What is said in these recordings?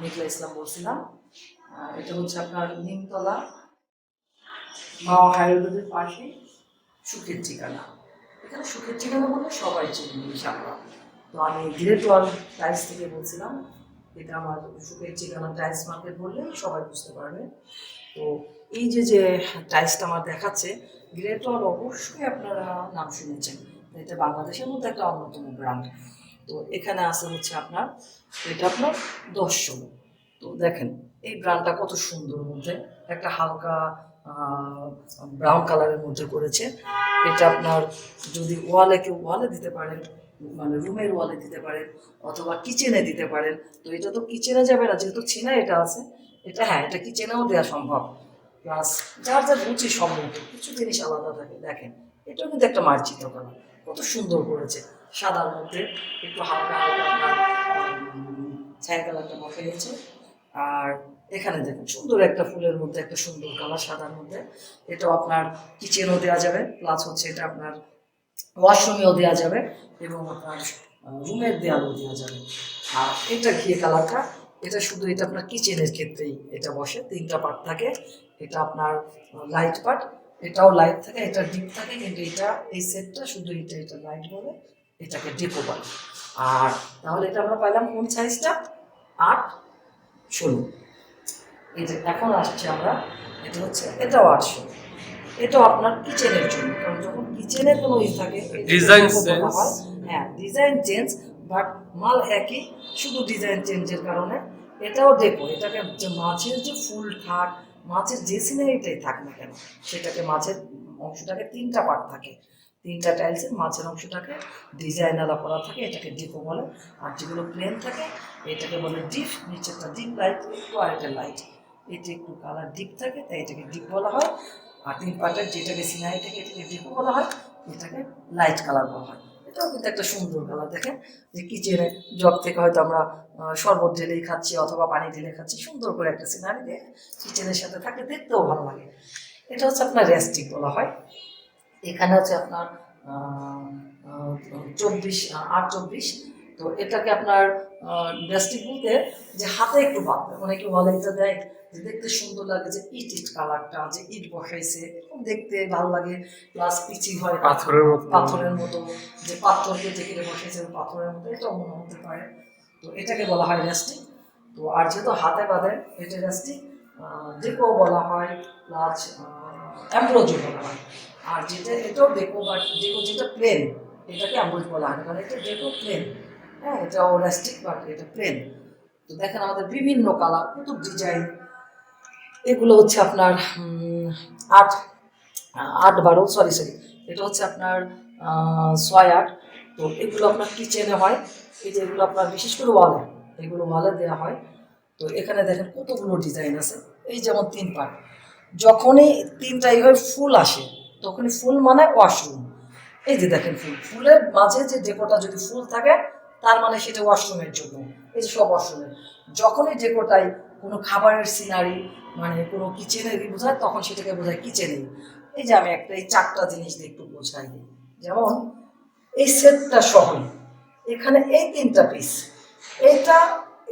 মেঘলা ইসলাম বলছিলাম। এটা হচ্ছে আপনার নিমতলা মাওয়া হাইরোডের পাশে সুখের ঠিকানা। এখানে সুখের ঠিকানা বললে সবাই চেনে ইনশাআল্লাহ। তো আমি গ্রেট ওয়াল টাইলস থেকে বলছিলাম। এটা আমার সুখের ঠিকানা টাইলস মার্কেট বললে সবাই বুঝতে পারবে। তো এই যে টাইলসটা আমার দেখাচ্ছে গ্রেট ওয়াল, অবশ্যই আপনারা নাম শুনেছেন। এটা বাংলাদেশের মধ্যে একটা অন্যতম ব্র্যান্ড। তো এখানে আছে হচ্ছে আপনার, এটা আপনার 10 তো দেখেন এই ব্র্যান্ডটা কত সুন্দর, মধ্যে একটা হালকা ব্রাউন কালারের মধ্যে করেছে। এটা আপনার যদি কেউ ওয়ালে দিতে পারেন, মানে রুমের ওয়ালে দিতে পারেন অথবা কিচেনে দিতে পারেন। তো এটা তো কিচেনে যাবে না, যেহেতু ছিনা এটা আছে। এটা হ্যাঁ, এটা কিচেনেও দেওয়া সম্ভব। প্লাস যার যার রুচি সম্মত কিছু জিনিস আলাদা থাকে। দেখেন এটাও কিন্তু একটা মার্জিত কালার, কত সুন্দর করেছে। সাদার মধ্যে একটু হালকা হালকা আপনার ছায়া কালারটা বসে গেছে। আর এখানে দেখুন সুন্দর একটা ফুলের মধ্যে একটা সুন্দর কালার সাদার মধ্যে। এটাও আপনার কিচেনও দেওয়া যাবে, প্লাস হচ্ছে এটা আপনার ওয়াশরুমেও দেওয়া যাবে এবং আপনার রুমের দেওয়ালেও দেওয়া যাবে। আর এটা ঘিয়ে কালারটা, এটা শুধু এটা আপনার কিচেনের ক্ষেত্রেই এটা বসে। 3টা পার্ট থাকে। এটা আপনার লাইট পার্ট, এটাও লাইট থাকে, এটা ডিপ থাকে, কিন্তু এটা এই সেটটা শুধু এটা লাইট বলে, এটাকে ডিপও বলে। আর তাহলে এটা আমরা পাইলাম কোন সাইজটা? 8-16। এই যে এখন আসছে আমরা, এটা হচ্ছে এটাও 800। এটাও আপনার কিচেনের জন্য, কারণ যখন কিচেনের কোনো থাকে ডিজাইন বলা হয়। হ্যাঁ, ডিজাইন চেঞ্জ, বাট মাল একই, শুধু ডিজাইন চেঞ্জের কারণে এটাও ডেকো। এটাকে যে মাছের যে ফুল থাক, মাছের যে সিনারিটাই থাক না কেন, সেটাকে মাছের অংশটাকে 3টা পার্ট থাকে, 3টা টাইলসের মাছের অংশটাকে ডিজাইন আলাদা করা থাকে, এটাকে ডিপো বলে। আর যেগুলো প্লেন থাকে এটাকে বলে ডিপ, নিচেরটা ডিপ লাইট একটু, আর এটা লাইট, এটা একটু কালার ডিপ থাকে, তাই এটাকে ডিপ বলা হয়। আর 3 পার্টের যেটাকে সিনারি থেকে এটাকে ডিপো বলা হয়, এটাকে লাইট কালার বলা হয়। এটাও কিন্তু একটা সুন্দর কালার। দেখেন যে কিচেনে জগ থেকে হয়তো আমরা শরবত ঢেলেই খাচ্ছি অথবা পানি ঢেলে খাচ্ছি, সুন্দর করে একটা সিনারি দিয়ে কিচেনের সাথে থাকলে দেখতেও ভালো লাগে। এটা হচ্ছে আপনার রেস্টিক বলা হয়। এখানে হচ্ছে আপনার 24-8-24। তো এটাকে আপনার রেস্টিক বলতে যে হাতে একটু বাঁধবে, অনেকে ওয়ালে এটা দেয় যে দেখতে সুন্দর লাগে, যে ইট কালারটা, যে ইট বসাইছে দেখতে ভালো লাগে, প্লাস পিচি হয় পাথরের মতো, যে পাথরকে যেখানে বসাইছে পাথরের মতো, এটাও মনে হতে পারে। তো এটাকে বলা হয় রেস্টিক। তো আর যেহেতু হাতে বাঁধে এটা রেস্টিক, ডেকো বলা হয়, প্লাস অ্যাম্ব্রোজও বলা হয়। আর যেটা এটাও ডেকো, বাট ডেকো যেটা প্লেন এটাকে অ্যাম্ব্রোজ বলা হয় না, কারণ এটা ডেকো প্লেন। হ্যাঁ, এটাও রেস্টিক, বাট এটা প্লেন। তো দেখেন আমাদের বিভিন্ন কালার, কত ডিজাইন। এগুলো হচ্ছে আপনার 8-12, সরি, এটা হচ্ছে আপনার 6-8। তো এগুলো আপনার কিচেনে হয়। এই যে এগুলো আপনার বিশেষ করে ওয়ালে, এগুলো ওয়ালে দেওয়া হয়। তো এখানে দেখেন কতগুলো ডিজাইন আছে। এই যেমন 3 পার্ট, যখনই 3টা এইভাবে ফুল আসে তখনই ফুল মানে ওয়াশরুম। এই যে দেখেন ফুলের মাঝে যে ডেকোটা যদি ফুল থাকে তার মানে সেটা ওয়াশরুমের জন্য। এই যে সব ওয়াশরুমের, যখনই ডেকোটাই কোনো খাবারের সিনারি মানে কোনো কিচেনেরই বোঝায়, তখন সেটাকে বোঝায় কিচেনেই। এই যে আমি এই 4টা জিনিস দিয়ে একটু বোঝাই দিই। যেমন এই সেটটা সহ এখানে এই 3টা পিস, এটা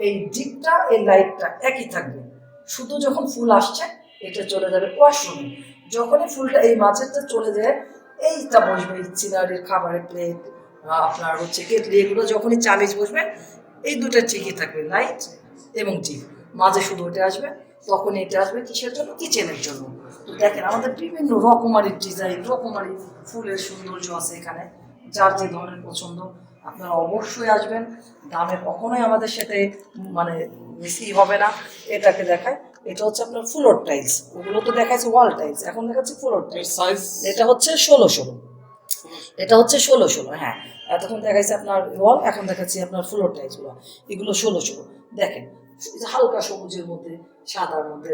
এই ডিপটা এই লাইটটা একই থাকবে, শুধু যখন ফুল আসছে এটা চলে যাবে ওয়াশরুমে। যখনই ফুলটা এই মাছেরটা চলে যায়, এইটা বসবে এই সিনারির খাবারের প্লেট, আপনার হচ্ছে কেটলি, এগুলো যখনই চামিচ বসবে এই দুটো ঠিকই থাকবে, লাইট এবং ডিপ। মাঝে শুধু ওটা আসবে, তখন এটা আসবে কিসের জন্য? কিচেনের জন্য। তো দেখেন আমাদের বিভিন্ন রকমারি ডিজাইন, রকমারি ফুলের সৌন্দর্য আছে এখানে। যার যে ধরনের পছন্দ আপনারা অবশ্যই আসবেন। দামে কখনোই আমাদের সাথে মানে বেশি হবে না। এটাকে দেখায়, এটা হচ্ছে আপনার ফ্লোর টাইলস, ওগুলো তো দেখাচ্ছে ওয়াল টাইলস, এখন দেখাচ্ছে ফ্লোর টাইলস। এটা হচ্ছে 16-16, এটা হচ্ছে 16-16। হ্যাঁ, এতক্ষণ দেখাচ্ছে আপনার ওয়াল, এখন দেখাচ্ছি আপনার ফ্লোর টাইলসগুলো, এগুলো 16-16। দেখেন হালকা সবুজের মধ্যে সাদার মধ্যে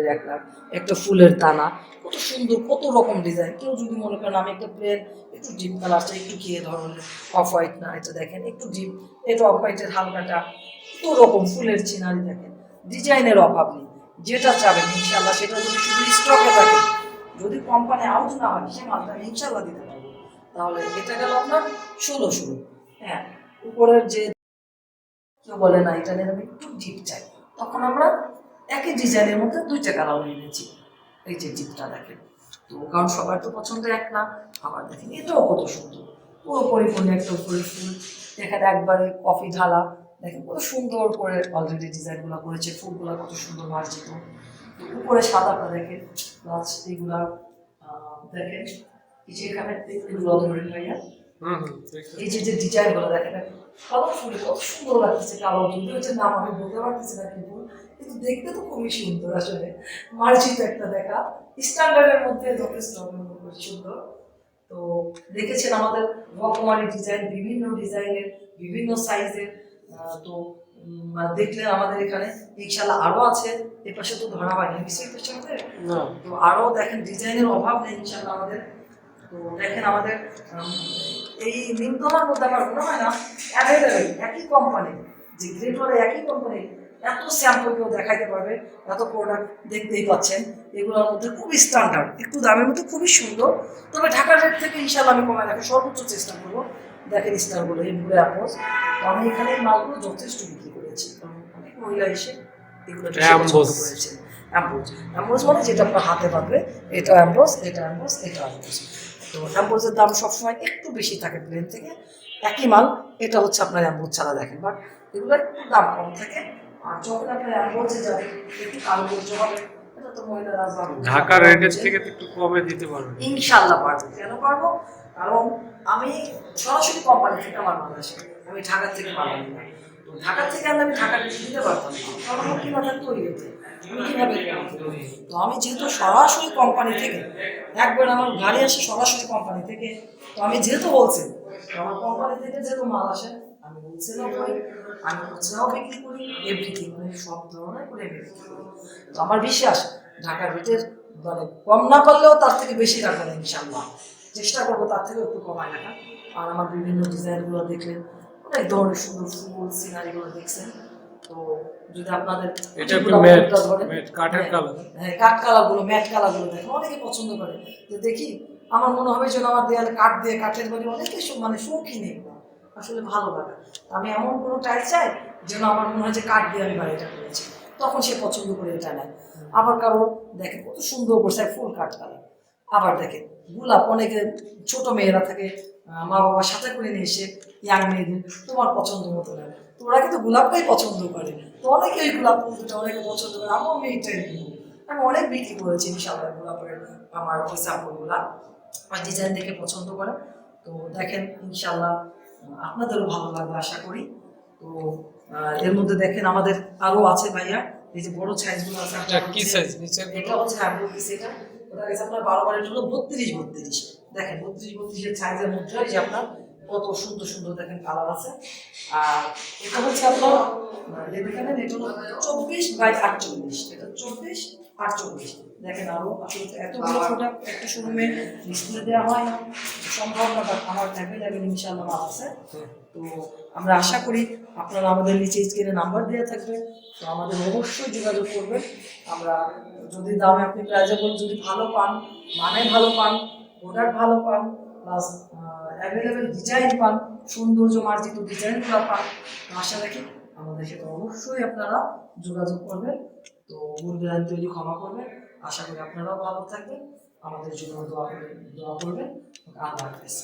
একটা ফুলের দানা, কত সুন্দর, কত রকম ডিজাইন। কেউ যদি মনে করেন আমি একটা প্লেন একটু ডিপ কালারটা একটু ঘিয়ে ধরনের, অফ হোয়াইট না, এটা দেখেন একটু ডিপ, এটা অফ হোয়াইটের হালকাটা, কত রকম ফুলের চিনারি। দেখেন ডিজাইনের অভাব নেই, যেটা চাবেন ইনশাল্লাহ সেটা যদি শুধু স্টকে থাকে, যদি কোম্পানি আউট না হয় সে মালটা আমি ইনশাল্লাহ দিতে পারবো। তাহলে এটা গেল আপনার 16-16। হ্যাঁ, উপরের যে কেউ বলে না এটা নিয়ে আমি একটু ডিপ চাই, তখন আমরা একই ডিজাইনের মধ্যে 2টা কালার নিয়েছি। এই যে জিপটা দেখেন, তো কারণ সবার তো পছন্দ এক না। আবার দেখেন এটাও কত সুন্দর, পুরো পরিপূর্ণ একটা উপরে ফুল, এখানে একবারে কফি ঢালা, দেখেন কত সুন্দর করে অলরেডি ডিজাইনগুলো করেছে, ফুলগুলো কত সুন্দর মার্জিত, উপরে সাদাটা দেখেন, প্লাস এইগুলা দেখেন এই যে এখানে এগুলো ধরে ভাইয়া, এই যে ডিজাইনগুলো দেখেন কালারফুল, কত সুন্দর লাগতেছে। কালার যদিও যে নাম আমি বলতে পারতেছি না কিন্তু কিন্তু দেখতে তো খুবই সুন্দর, আসলে মার্জিত একটা দেখা, স্ট্যান্ডার্ডের মধ্যে যথেষ্ট সুন্দর। তো দেখেছেন আমাদের রকমারি ডিজাইন, বিভিন্ন ডিজাইনের, বিভিন্ন সাইজের। তো দেখলেন আমাদের এখানে ইনশাল্লাহ আরো আছে, এ পাশে তো ধরা হয়নি নিশ্চয়ই পাশে আমাদের, তো আরো দেখেন ডিজাইনের অভাব নেই ইনশাল্লাহ আমাদের। তো দেখেন আমাদের এই নিমতলার মধ্যে আমার মনে হয় না অ্যাভেলেবেল একই কোম্পানি, যে গ্রেট ওয়ালে একই কোম্পানি এত স্যাম্পল কেউ দেখাইতে পারবে, এত প্রোডাক্ট দেখতেই পাচ্ছেন। এগুলোর মধ্যে খুবই স্ট্যান্ডার্ড, একটু দামের মধ্যে খুবই সুন্দর। তবে ঢাকার রেট থেকে ইনশাল্লাহ আমি কমায় রাখার সর্বোচ্চ চেষ্টা করবো। দেখেন স্টারগুলো এগুলো অ্যাপোজ, তো আমি এখানে এই মালগুলো যথেষ্ট বিক্রি করেছি, কারণ অনেক মহিলা এসে এগুলো করেছে। অ্যাম্বোজ, অ্যাম্বোজ মানে যেটা আপনার হাতে পাবে, এটা অ্যাম্বোজ, এটা অ্যাম্বোজ, এটা অ্যাম্বোজ। তো অ্যাম্বোজের দাম সবসময় একটু বেশি থাকে প্লেন থেকে, একই মাল। এটা হচ্ছে আপনার অ্যাম্বোজ ছাড়া দেখেন, বাট এগুলো একটু দাম কম থাকে। আর যখন আপনার অ্যাম্বোজে যাবে একটু কারুকার্য হবে, এটা তো মহিলারা ঢাকার রেটের থেকে একটু কমে দিতে পারবে ইনশাল্লাহ। পারবো, কেন পারবো? কারণ আমি সরাসরি কোম্পানি থেকে আমার মাল আসে, আমি ঢাকার থেকে মাল আনি না। তো ঢাকার থেকে আনলে আমি ঢাকার রেটে দিতে পারতাম না, কারণ আমার কি বাজার তৈরি হতে আমি কীভাবে। তো আমি যেহেতু সরাসরি কোম্পানি থেকে, একবার আমার গাড়ি আসে সরাসরি কোম্পানি থেকে, তো আমি যেহেতু হোলসেল, আমার কোম্পানি থেকে যেহেতু মাল আসে, আমি হোলসেলও করি, আমি খুচরাও বিক্রি করি, এভরিথিং মানে সব ধরনের করে বিক্রি করি। তো আমার বিশ্বাস ঢাকার রেটের মানে কম না পারলেও তার থেকে বেশি রাখবো না ইনশাল্লাহ, চেষ্টা করবো তার থেকে একটু কমায় রাখা। আর আমার বিভিন্ন ডিজাইনগুলো দেখলেন, অনেক ধরনের সুন্দর ফুল সিনারিগুলো দেখছেন। তো যদি আপনাদের কাঠের কালার, হ্যাঁ কাঠ কালারগুলো, ম্যাট কালারগুলো দেখেন অনেকে পছন্দ করে, যে দেখি আমার মনে হবে যেন আমার দেয়ালে কাঠ দিয়ে, কাঠের বাড়ি অনেকে মানে শৌখিন এগুলো, আসলে ভালো লাগে। আমি এমন কোনো টাইল চাই যেন আমার মনে হয় যে কাঠ দিয়ে আমি বাড়িটা করেছি, তখন সে পছন্দ করে এটা নেয়। আবার কারো দেখেন কত সুন্দর করছে ফুল কাঠ কালার। আবার দেখেন গোলাপ, অনেকে ছোট মেয়েরা থাকে মা বাবার সাথে করে নিয়ে এসে ইয়াং মেয়েদের তোমার পছন্দ মতো নেয়, তো ওরা কিন্তু গোলাপটাই পছন্দ করে। তো অনেকে ওই গোলাপ ফুলটা অনেকে পছন্দ করে, আমার আমি এইটাই নিই। আমি অনেক বিক্রি করেছি ইনশাআল্লাহ গোলাপের, আমার ওই স্যাম্পলগুলা আমার ডিজাইন দেখে পছন্দ করে। তো দেখেন ইনশাআল্লাহ আপনাদেরও ভালো লাগবে আশা করি। তো এর মধ্যে দেখেন আমাদের আরো আছে ভাইয়া, এই যে বড় সাইজগুলো আছে। কি সাইজ এটা হচ্ছে হ্যান্ডবুক পিস, এটা ওটা গেছে আপনার 12 হলো 32 দেখেন 32 সাইজের মধ্যে যে আপনার কত সুন্দর সুন্দর দেখেন কালার আছে। আর এটা হচ্ছে আপনার দেখেন এটা হলো 24/48, এটা 24/48 দেখেন। আরো আসলে এতগুলো প্রোডাক্ট একটা শোরুমে ডিসপ্লে দেওয়া হয় না, সম্ভব না, বাট আমার অ্যাভেলেবেল ইনশাআল্লাহ মাল আছে। তো আমরা আশা করি আপনারা আমাদের নিচে স্ক্রিনে নাম্বার দেওয়া থাকবে, তো আমাদের অবশ্যই যোগাযোগ করবেন। আমরা যদি দামে আপনি প্রাইজেবল যদি ভালো পান, মানে ভালো পান, প্রোডাক্ট ভালো পান, প্লাস অ্যাভেলেবেল ডিজাইন পান, সৌন্দর্য মার্জিত ডিজাইনগুলো পান, আশা রাখি আমাদের সাথে অবশ্যই আপনারা যোগাযোগ করবেন। তো ভুল ভ্রান্তি তৈরি ক্ষমা করবেন। আশা করি আপনারাও ভালো থাকবেন, আমাদের জন্য দোয়া করবেন। আল্লাহ হাফেজ।